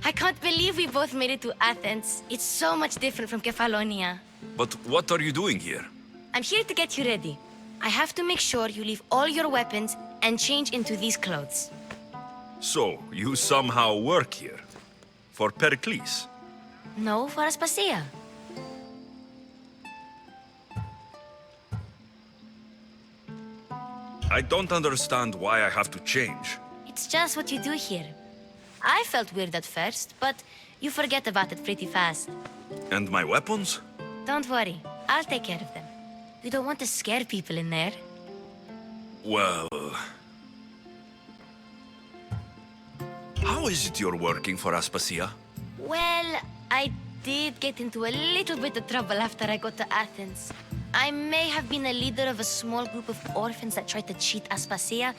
I can't believe we both made it to Athens. It's so much different from Kefalonia. But what are you doing here? I'm here to get you ready. I have to make sure you leave all your weapons and change into these clothes. So, you somehow work here? For Pericles? No, for Aspasia. I don't understand why I have to change. It's just what you do here. I felt weird at first, but you forget about it pretty fast. And my weapons? Don't worry, I'll take care of them. You don't want to scare people in there. Well... How is it you're working for Aspasia? Well, I did get into a little bit of trouble after I got to Athens. I may have been a leader of a small group of orphans that tried to cheat Aspasia.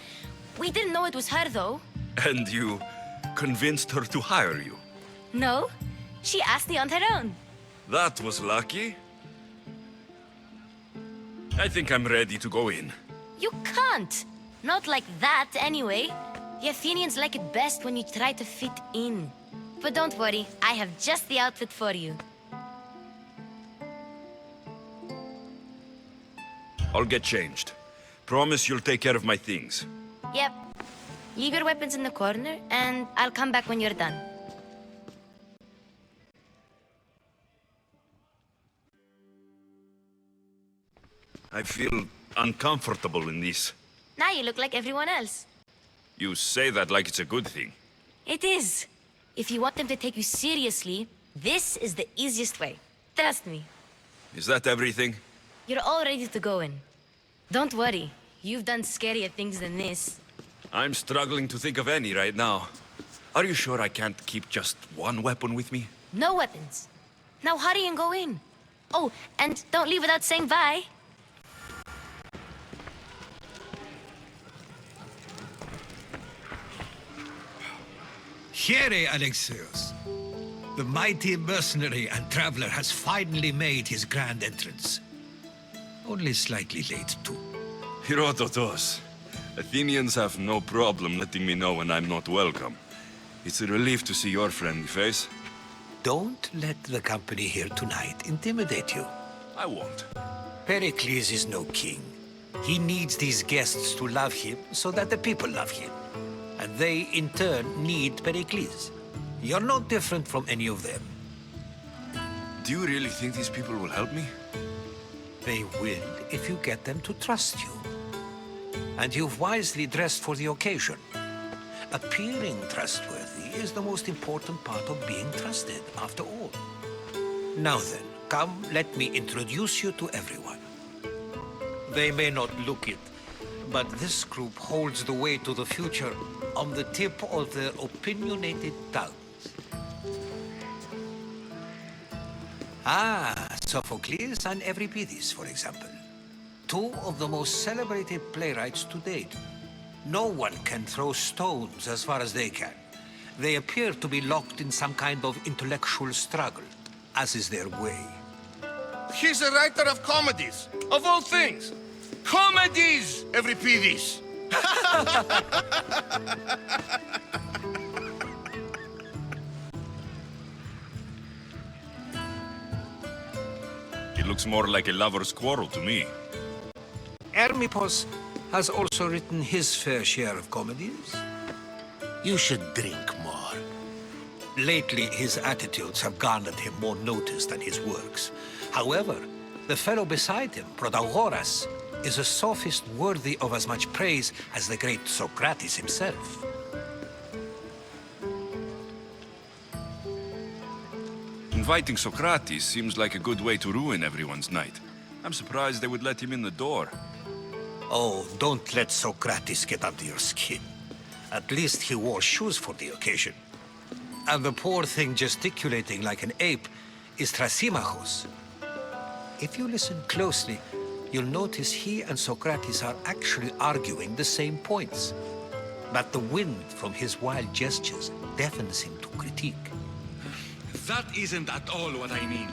We didn't know it was her, though. And you convinced her to hire you? No, she asked me on her own. That was lucky. I think I'm ready to go in. You can't. Not like that, anyway. The Athenians like it best when you try to fit in. But don't worry, I have just the outfit for you. I'll get changed. Promise you'll take care of my things. Yep. Leave your weapons in the corner, and I'll come back when you're done. I feel uncomfortable in this. Now you look like everyone else. You say that like it's a good thing. It is. If you want them to take you seriously, this is the easiest way. Trust me. Is that everything? You're all ready to go in. Don't worry. You've done scarier things than this. I'm struggling to think of any right now. Are you sure I can't keep just one weapon with me? No weapons. Now hurry and go in. Oh, and don't leave without saying bye. Here, Alexios. The mighty mercenary and traveler has finally made his grand entrance. Only slightly late, too. Herodotus. Athenians have no problem letting me know when I'm not welcome. It's a relief to see your friendly face. Don't let the company here tonight intimidate you. I won't. Pericles is no king. He needs these guests to love him so that the people love him. And they, in turn, need Pericles. You're no different from any of them. Do you really think these people will help me? They will if you get them to trust you. And you've wisely dressed for the occasion. Appearing trustworthy is the most important part of being trusted, after all. Now then, come, let me introduce you to everyone. They may not look it, but this group holds the way to the future on the tip of their opinionated tongues. Ah, Sophocles and Euripides, for example. Two of the most celebrated playwrights to date. No one can throw stones as far as they can. They appear to be locked in some kind of intellectual struggle, as is their way. He's a writer of comedies, of all things. Comedies, Euripides! It looks more like a lover's quarrel to me. Hermippos has also written his fair share of comedies. You should drink more. Lately, his attitudes have garnered him more notice than his works. However, the fellow beside him, Protagoras, is a sophist worthy of as much praise as the great Socrates himself. Inviting Socrates seems like a good way to ruin everyone's night. I'm surprised they would let him in the door. Oh, don't let Socrates get under your skin. At least he wore shoes for the occasion. And the poor thing gesticulating like an ape is Thrasymachos. If you listen closely, you'll notice he and Socrates are actually arguing the same points. but the wind from his wild gestures deafens him to critique. That isn't at all what I mean.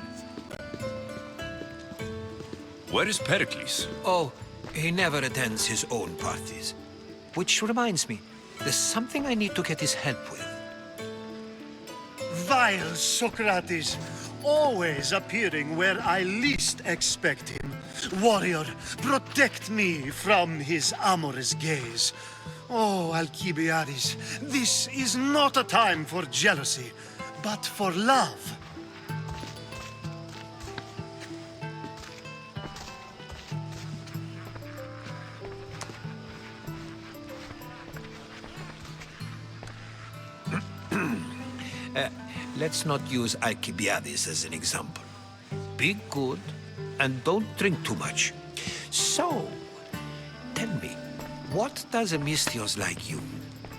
Where is Pericles? Oh, he never attends his own parties. Which reminds me, there's something I need to get his help with. Vile Socrates, always appearing where I least expect him. Warrior, protect me from his amorous gaze. Oh, Alcibiades, this is not a time for jealousy, but for love. Let's not use Alcibiades as an example. Be good and don't drink too much. So, tell me, what does a Misthios like you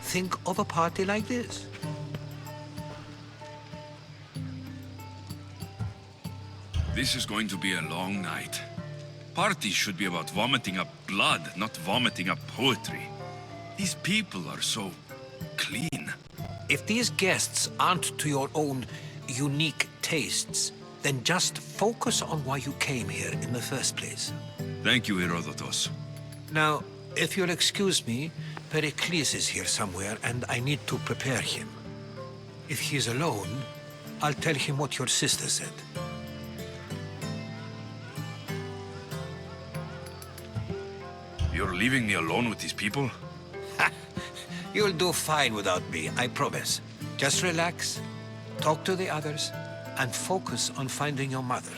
think of a party like this? This is going to be a long night. Parties should be about vomiting up blood, not vomiting up poetry. These people are so clean. If these guests aren't to your own unique tastes, then just focus on why you came here in the first place. Thank you, Herodotus. Now, if you'll excuse me, Pericles is here somewhere, and I need to prepare him. If he's alone, I'll tell him what your sister said. You're leaving me alone with these people? You'll do fine without me, I promise. Just relax, talk to the others, and focus on finding your mother.